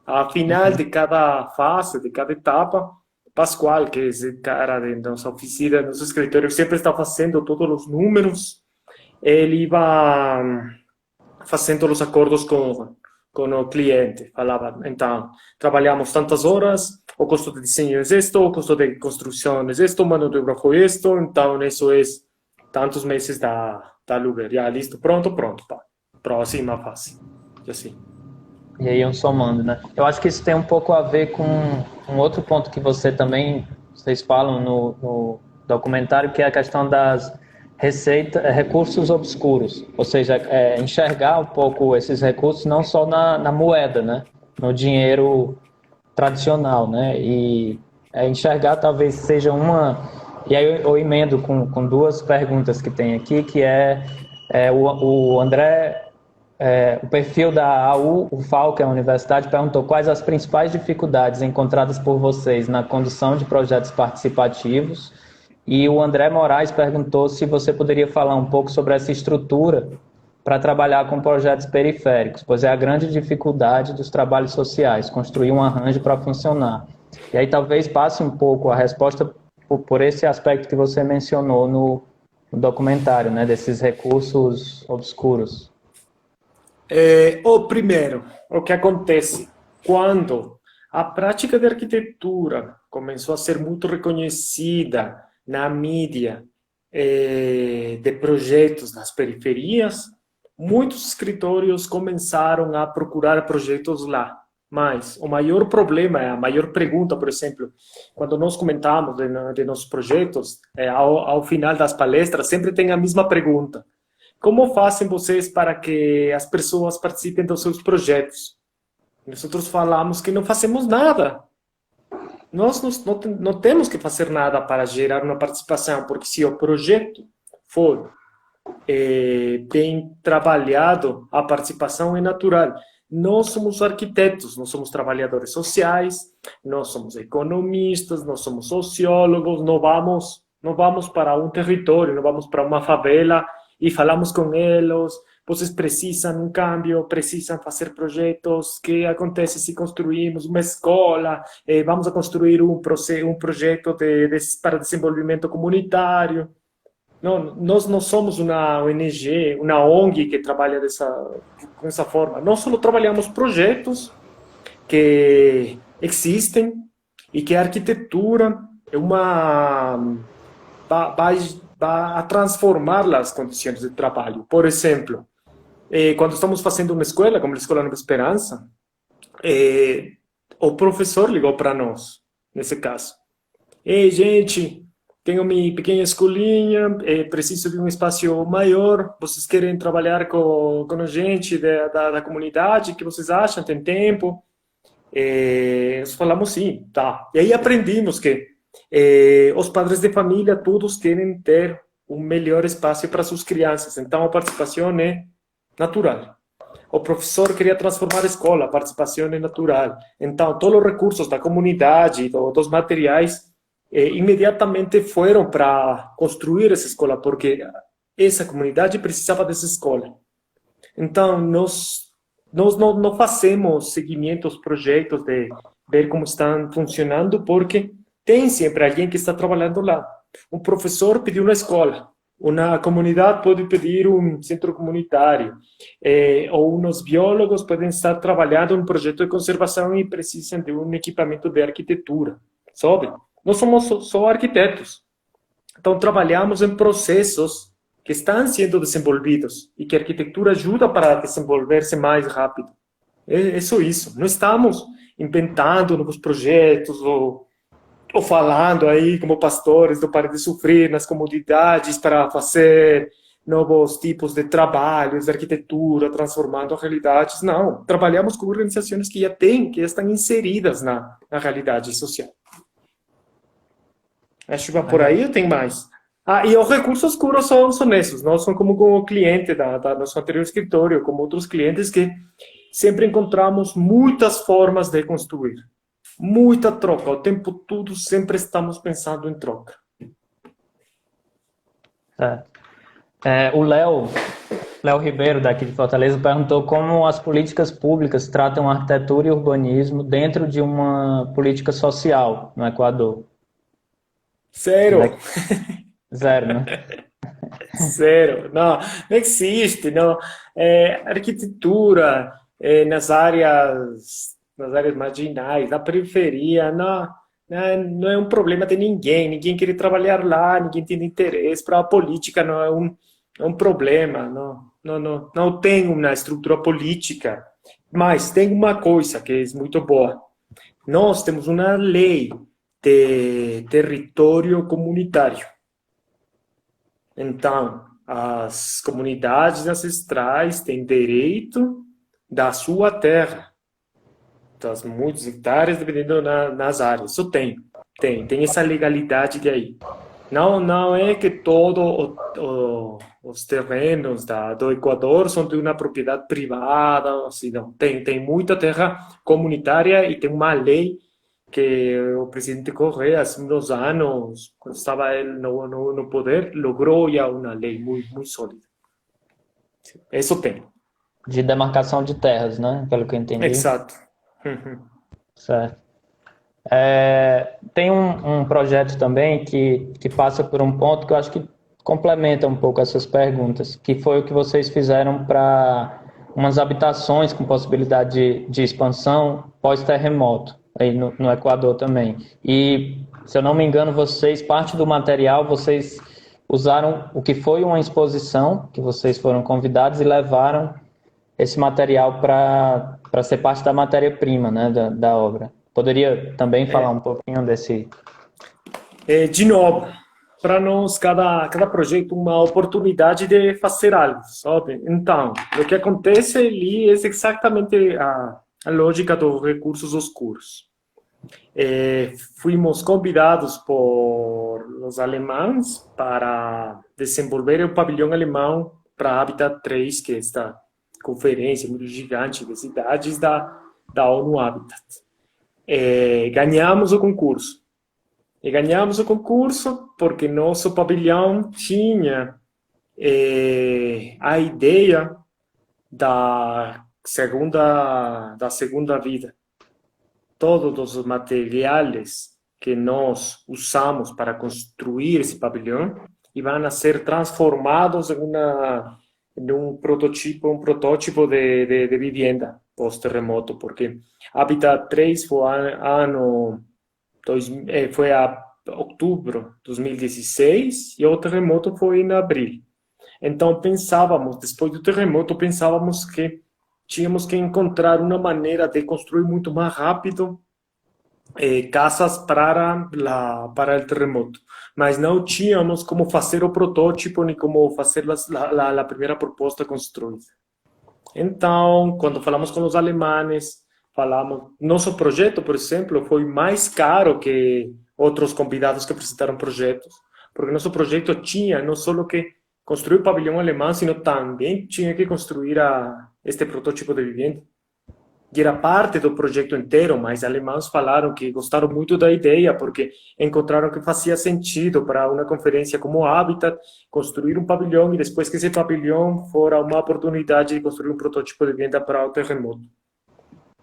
A final de cada fase, de cada etapa, Pascoal, que é esse cara de nossa oficina, nosso escritório, sempre está fazendo todos os números, ele ia fazendo os acordos com o cliente. Falava, então, trabalhamos tantas horas, o custo de desenho é isto, o custo de construção é isto, mano de obra foi isto, então isso é tantos meses da aluguel. Já, listo, pronto, pá. Próxima fase. E assim. E aí iam somando, né? Eu acho que isso tem um pouco a ver com um outro ponto que vocês falam no documentário, que é a questão das recursos obscuros, ou seja, enxergar um pouco esses recursos não só na moeda, né? No dinheiro tradicional, né? E enxergar talvez seja e aí eu emendo com duas perguntas que tem aqui, que o André... o perfil da UFAL, que é a universidade, perguntou quais as principais dificuldades encontradas por vocês na condução de projetos participativos, e o André Moraes perguntou se você poderia falar um pouco sobre essa estrutura para trabalhar com projetos periféricos, pois é a grande dificuldade dos trabalhos sociais, construir um arranjo para funcionar. E aí talvez passe um pouco a resposta por esse aspecto que você mencionou no documentário, né, desses recursos obscuros. Primeiro, o que acontece quando a prática de arquitetura começou a ser muito reconhecida na mídia de projetos nas periferias, muitos escritórios começaram a procurar projetos lá. Mas o maior problema, a maior pergunta, por exemplo, quando nós comentamos de nossos projetos, ao final das palestras, sempre tem a mesma pergunta. Como fazem vocês para que as pessoas participem dos seus projetos? Nós falamos que não fazemos nada. Nós não temos que fazer nada para gerar uma participação, porque se o projeto for bem trabalhado, a participação é natural. Nós somos arquitetos, nós somos trabalhadores sociais, nós somos economistas, nós somos sociólogos, não vamos para um território, não vamos para uma favela e falamos com eles, vocês precisam um cambio, precisam fazer projetos, o que acontece se construímos uma escola, vamos a construir um projeto para desenvolvimento comunitário. Não, nós não somos uma ONG, uma ONG que trabalha com essa forma. Nós só trabalhamos projetos que existem e que a arquitetura é vai transformar as condições de trabalho. Por exemplo, quando estamos fazendo uma escola, como a Escola Nova Esperança, o professor ligou para nós, nesse caso. Ei, gente, tenho minha pequena escolinha, preciso de um espaço maior, vocês querem trabalhar com a gente da comunidade, o que vocês acham? Tem tempo? Nós falamos sim, tá. E aí aprendimos que os padres de família todos querem ter um melhor espaço para suas crianças, então a participação é natural. O professor queria transformar a escola, a participação é natural. Então, todos os recursos da comunidade, dos materiais, imediatamente foram para construir essa escola, porque essa comunidade precisava dessa escola. Então, nós não fazemos seguimento aos projetos de ver como estão funcionando, porque tem sempre alguém que está trabalhando lá. Um professor pediu uma escola, uma comunidade pode pedir um centro comunitário, ou uns biólogos podem estar trabalhando em um projeto de conservação e precisam de um equipamento de arquitetura, sabe? Nós somos só arquitetos. Então, trabalhamos em processos que estão sendo desenvolvidos e que a arquitetura ajuda para desenvolver-se mais rápido. É só isso. Não estamos inventando novos projetos ou falando aí como pastores do Pare de Sofrer nas comunidades para fazer novos tipos de trabalhos, de arquitetura, transformando realidades. Não, trabalhamos com organizações que já têm, que já estão inseridas na realidade social. Acho que por aí tem mais. E os recursos escuros são esses, não são como o cliente da nosso anterior escritório, como outros clientes que sempre encontramos muitas formas de construir. Muita troca, o tempo todo sempre estamos pensando em troca. O Léo Ribeiro, daqui de Fortaleza, perguntou como as políticas públicas tratam arquitetura e urbanismo dentro de uma política social no Equador. Zero. Zero, né? Zero. Não existe. Não. Arquitetura nas áreas marginais, na periferia, não é um problema de ninguém. Ninguém quer trabalhar lá, ninguém tem interesse. Para a política não é um problema. Não tem uma estrutura política. Mas tem uma coisa que é muito boa. Nós temos uma lei de território comunitário. Então, as comunidades ancestrais têm direito da sua terra, das muitos hectares, dependendo nas áreas. Isso tem essa legalidade de aí. Não é que todos os terrenos do Equador são de uma propriedade privada, assim, não. Tem muita terra comunitária e tem uma lei que o presidente Correa, há uns anos, quando estava ele no poder, logrou já uma lei muito sólida. Isso tem. De demarcação de terras, né? Pelo que eu entendi. Exato. Certo. Tem um projeto também que passa por um ponto que eu acho que complementa um pouco essas perguntas, que foi o que vocês fizeram para umas habitações com possibilidade de expansão pós-terremoto, aí no Equador também. E, se eu não me engano, parte do material, vocês usaram o que foi uma exposição, que vocês foram convidados e levaram esse material para ser parte da matéria-prima, né, da obra. Poderia também falar um pouquinho desse... De novo, para nós, cada projeto uma oportunidade de fazer algo, sabe? Então, o que acontece ali é exatamente a lógica dos recursos oscuros. Fomos convidados por os alemães para desenvolver o pavilhão alemão para Habitat 3, que é esta conferência muito gigante de cidades da ONU Habitat. Ganhamos o concurso. E ganhamos o concurso porque nosso pavilhão tinha a ideia da segunda vida. Todos os materiais que nós usamos para construir esse pavilhão vão ser transformados em um protótipo de vivienda pós-terremoto, porque Habitat 3 foi a outubro de 2016 e o terremoto foi em abril. Então depois do terremoto, pensávamos que tínhamos que encontrar uma maneira de construir muito mais rápido casas para o terremoto. Mas não tínhamos como fazer o protótipo, nem como fazer a primeira proposta construída. Então, quando falamos com os alemães, nosso projeto, por exemplo, foi mais caro que outros convidados que apresentaram projetos, porque nosso projeto tinha não só que construir o pavilhão alemão, sino também tinha que construir este protótipo de vivenda. E era parte do projeto inteiro, mas alemães falaram que gostaram muito da ideia, porque encontraram que fazia sentido para uma conferência como Habitat construir um pavilhão e depois que esse pavilhão fora uma oportunidade de construir um protótipo de vivenda para o terremoto.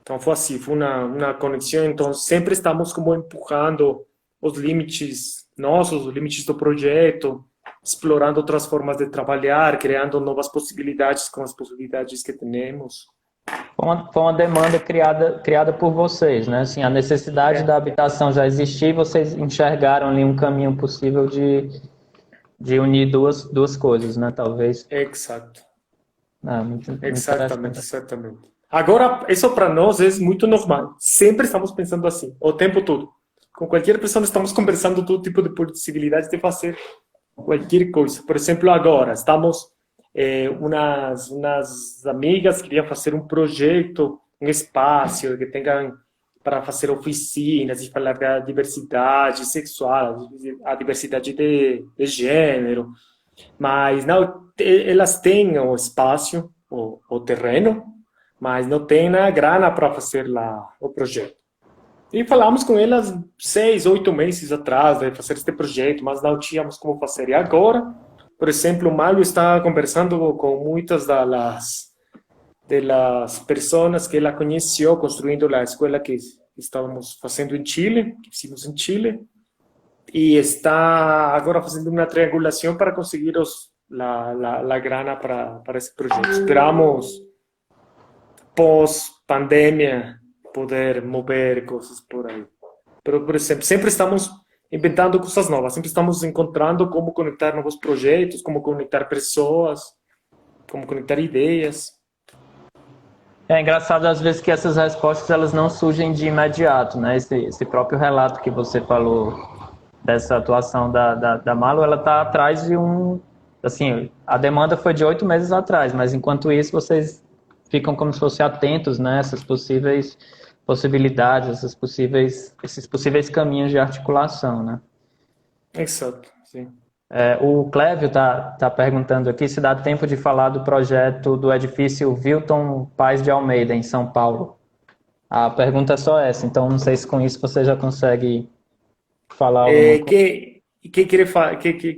Então foi assim, foi uma conexão. Então sempre estamos como empurrando os limites nossos, os limites do projeto, explorando outras formas de trabalhar, criando novas possibilidades com as possibilidades que temos. Foi uma demanda criada por vocês, né? Assim, a necessidade da habitação já existia e vocês enxergaram ali um caminho possível de de unir duas coisas, né? Talvez. Exato. Muito Exatamente, interessante. exatamente. Agora, isso para nós é muito normal. Sempre estamos pensando assim, o tempo todo. Com qualquer pessoa estamos conversando todo tipo de possibilidades de fazer qualquer coisa. Por exemplo, agora estamos umas amigas queriam fazer um projeto, um espaço que tenham para fazer oficinas e falar da diversidade sexual, a diversidade de gênero. Mas não, elas têm o espaço, o terreno, mas não têm a grana para fazer lá o projeto. E falamos com elas 6, 8 meses atrás de fazer este projeto, mas não tínhamos como fazer. E agora, por exemplo, o Mário está conversando com muitas das pessoas que ela conheceu, construindo a escola que estávamos fazendo em Chile, que fizemos em Chile, e está agora fazendo uma triangulação para conseguir a grana para esse projeto. Esperamos, pós-pandemia, poder mover coisas por aí. Por exemplo, sempre estamos inventando coisas novas, sempre estamos encontrando como conectar novos projetos, como conectar pessoas, como conectar ideias. É engraçado às vezes que essas respostas elas não surgem de imediato, né? Esse próprio relato que você falou dessa atuação da Malu, ela está atrás de assim, a demanda foi de 8 meses atrás, mas enquanto isso vocês ficam como se fossem atentos, né? Essas possíveis possibilidades, esses possíveis caminhos de articulação, né? Exato, sim. O Clévio tá perguntando aqui se dá tempo de falar do projeto do edifício Wilton Paz de Almeida, em São Paulo. A pergunta é só essa, então não sei se com isso você já consegue falar alguma coisa.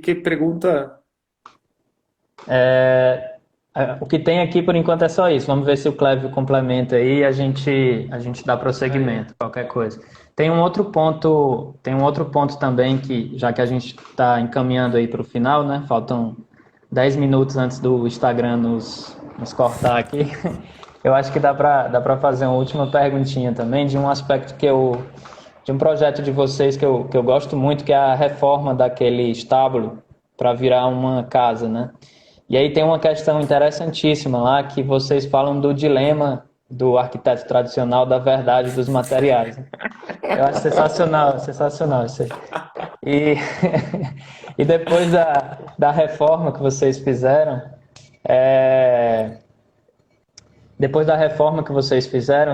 Que pergunta? O que tem aqui por enquanto é só isso. Vamos ver se o Clévio complementa aí e a gente dá prosseguimento, qualquer coisa. Tem um outro ponto também que, já que a gente está encaminhando aí para o final, né? Faltam 10 minutos antes do Instagram nos cortar aqui. Eu acho que dá para fazer uma última perguntinha também de um aspecto de um projeto de vocês que eu gosto muito, que é a reforma daquele estábulo para virar uma casa, né? E aí tem uma questão interessantíssima lá, que vocês falam do dilema do arquiteto tradicional da verdade dos materiais. Eu acho sensacional isso aí. E, e depois da reforma que vocês fizeram,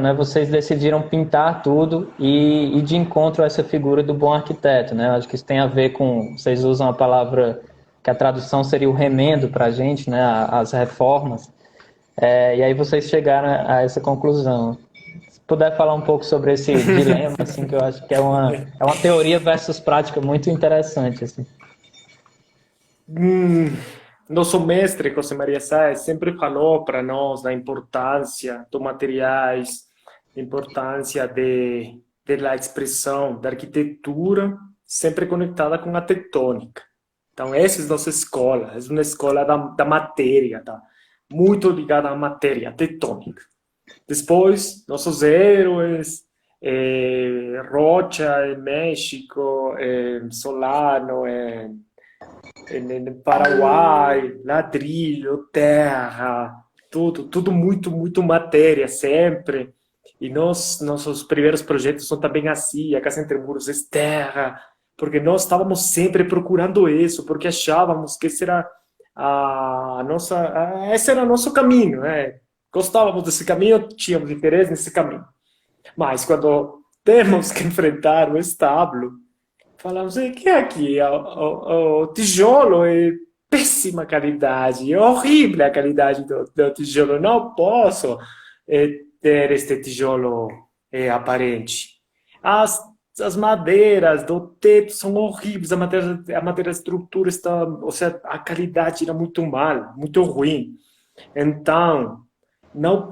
né, vocês decidiram pintar tudo e ir de encontro a essa figura do bom arquiteto, né? Eu acho que isso tem a ver com, vocês usam a palavra que a tradução seria o remendo para a gente, né, as reformas, e aí vocês chegaram a essa conclusão. Se puder falar um pouco sobre esse dilema, assim, que eu acho que é uma teoria versus prática muito interessante, assim. Nosso mestre, José Maria Sáez, sempre falou para nós da importância dos materiais, da importância da expressão, da arquitetura, sempre conectada com a tectônica. Então, essa é a nossa escola, é uma escola da matéria, tá? Muito ligada à matéria, tectônica. Depois, nossos heróis, Rocha, em México, Solano, no Paraguai, ladrilho, terra, tudo muito, muito matéria, sempre. E nossos primeiros projetos são também assim, a Casa Entre Muros é terra, porque nós estávamos sempre procurando isso, porque achávamos que esse era esse era o nosso caminho, né? Gostávamos desse caminho, tínhamos interesse nesse caminho. Mas quando temos que enfrentar o estábulo, falamos, o que é aqui? O tijolo é péssima qualidade, é horrível a qualidade do tijolo, não posso ter este tijolo aparente. As madeiras do teto são horríveis, a madeira da estrutura está, ou seja, a qualidade era muito mal, muito ruim. Então, não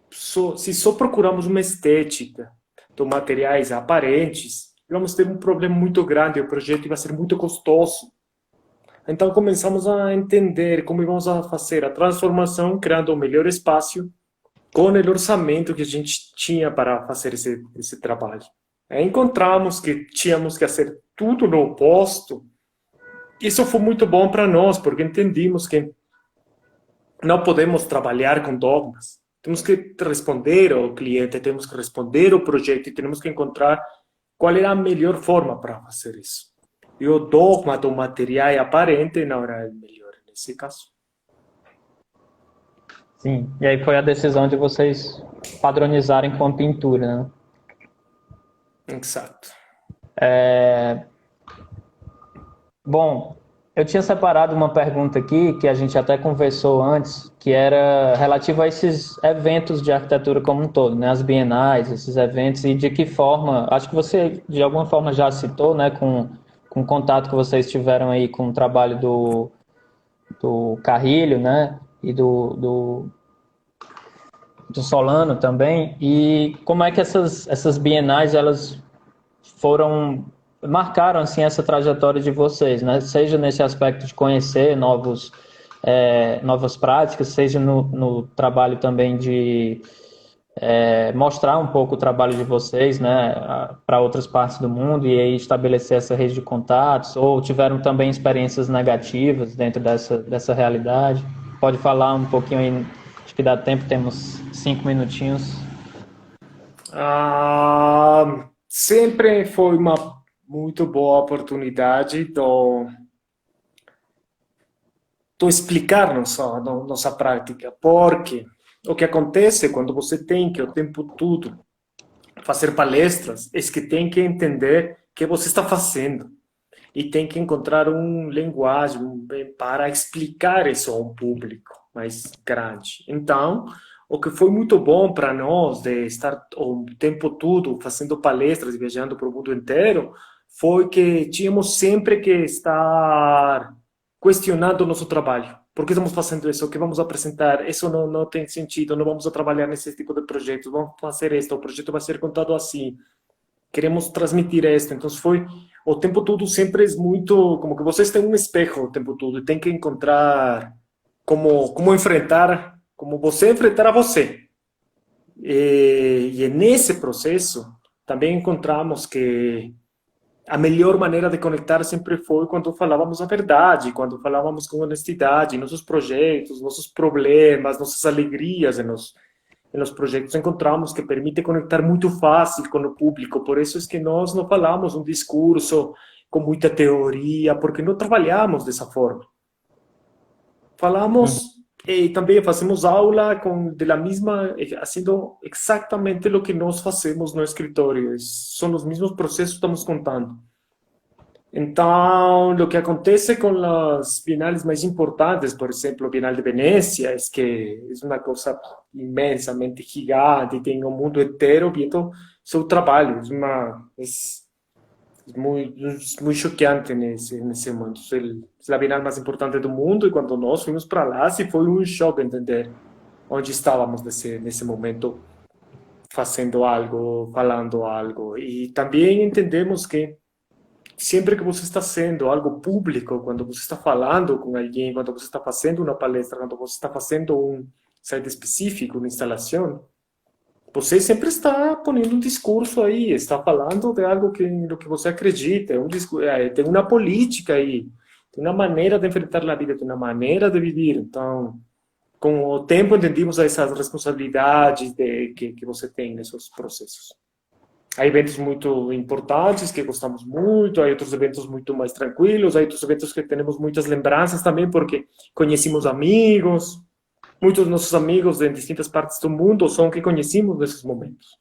se só procuramos uma estética dos materiais aparentes, vamos ter um problema muito grande, o projeto vai ser muito custoso. Então começamos a entender como vamos a fazer a transformação, criando um melhor espaço com o orçamento que a gente tinha para fazer esse trabalho. Encontramos que tínhamos que fazer tudo no oposto. Isso foi muito bom para nós, porque entendimos que não podemos trabalhar com dogmas. Temos que responder ao cliente, temos que responder ao projeto e temos que encontrar qual é a melhor forma para fazer isso. E o dogma do material aparente não era o melhor nesse caso. Sim, e aí foi a decisão de vocês padronizarem com pintura, né? Exato. Bom, eu tinha separado uma pergunta aqui que a gente até conversou antes, que era relativa a esses eventos de arquitetura como um todo, né? As bienais, esses eventos, e de que forma, acho que você de alguma forma já citou, né, com o contato que vocês tiveram aí com o trabalho do Carrilho, né, e do Solano também, e como é que essas bienais, elas marcaram assim essa trajetória de vocês, né? Seja nesse aspecto de conhecer novas práticas, seja no trabalho também de mostrar um pouco o trabalho de vocês, né, para outras partes do mundo e aí estabelecer essa rede de contatos, ou tiveram também experiências negativas dentro dessa realidade. Pode falar um pouquinho aí, acho que dá tempo, temos 5 minutinhos. Sempre foi uma muito boa oportunidade de explicar nossa prática, porque o que acontece quando você tem que o tempo todo fazer palestras é que tem que entender o que você está fazendo e tem que encontrar uma linguagem para explicar isso a um público mais grande. Então, o que foi muito bom para nós de estar o tempo todo fazendo palestras e viajando para o mundo inteiro foi que tínhamos sempre que estar questionando o nosso trabalho. Por que estamos fazendo isso? O que vamos apresentar? Isso não tem sentido, não vamos trabalhar nesse tipo de projetos, vamos fazer isto, o projeto vai ser contado assim. Queremos transmitir isto. Então, foi o tempo todo sempre é muito, como que vocês têm um espejo o tempo todo e tem que encontrar como enfrentar, como você enfrentar a você. E nesse processo, também encontramos que a melhor maneira de conectar sempre foi quando falávamos a verdade, quando falávamos com honestidade, nossos projetos, nossos problemas, nossas alegrias nos projetos. Encontramos que permite conectar muito fácil com o público. Por isso é que nós não falamos um discurso com muita teoria, porque não trabalhamos dessa forma. Falamos e também fazemos aula fazendo exatamente o que nós fazemos no escritório. São os mesmos processos que estamos contando. Então, o que acontece com as bienais mais importantes, por exemplo, a Bienal de Venecia, é que é uma coisa imensamente gigante, tem o mundo inteiro vendo seu trabalho. É muito choqueante nesse mundo. É a Bienal mais importante do mundo e quando nós fomos para lá, foi um choque entender onde estávamos nesse momento, fazendo algo, falando algo. E também entendemos que sempre que você está sendo algo público, quando você está falando com alguém, quando você está fazendo uma palestra, quando você está fazendo um site específico, uma instalação, você sempre está pondo um discurso aí, está falando de algo do que você acredita, tem uma política aí, tem uma maneira de enfrentar a vida, tem uma maneira de viver. Então, com o tempo entendimos essas responsabilidades que você tem nesses processos. Há eventos muito importantes que gostamos muito, há outros eventos muito mais tranquilos, há outros eventos que temos muitas lembranças também, porque conhecemos amigos. Muitos dos nossos amigos de distintas partes do mundo são que conhecemos nesses momentos.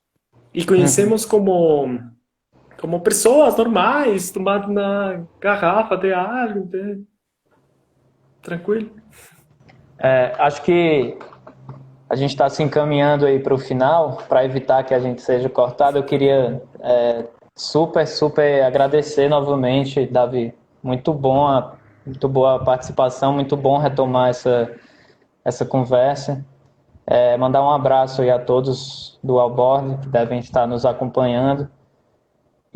E conhecemos como pessoas normais, tomando uma garrafa de algo, tranquilo. Acho que a gente está se encaminhando aí para o final, para evitar que a gente seja cortado. Eu queria super agradecer novamente, Davi. Muito boa participação, muito bom retomar essa conversa. Mandar um abraço aí a todos do Allboard que devem estar nos acompanhando.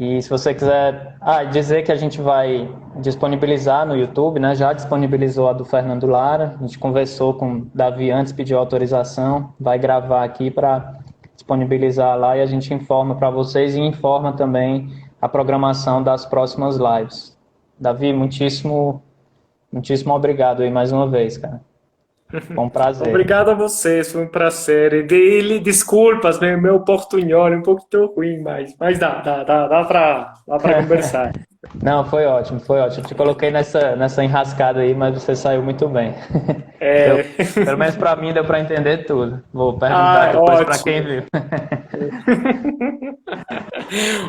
E se você quiser dizer que a gente vai disponibilizar no YouTube, né? Já disponibilizou a do Fernando Lara, a gente conversou com o Davi antes, pediu autorização, vai gravar aqui para disponibilizar lá e a gente informa para vocês e informa também a programação das próximas lives. Davi, muitíssimo obrigado aí mais uma vez, cara. Foi um prazer. Obrigado a vocês, foi um prazer. E desculpas, meu portunhol é um pouquinho ruim, mas dá pra conversar. Não, foi ótimo, foi ótimo. Te coloquei nessa enrascada aí, mas você saiu muito bem. Pelo menos para mim deu para entender tudo. Vou perguntar depois para quem viu.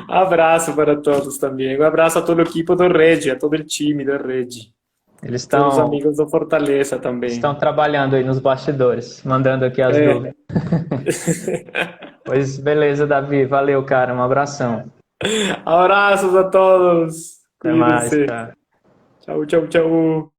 Um abraço para todos também. Um abraço a todo o equipe do Rede, a todo o time do Rede. Eles Todos os amigos do Fortaleza também. Estão trabalhando aí nos bastidores, mandando aqui as dúvidas. Pois beleza, Davi. Valeu, cara. Um abração. Abraços a todos. Até mais, cara. Tchau, tchau, tchau.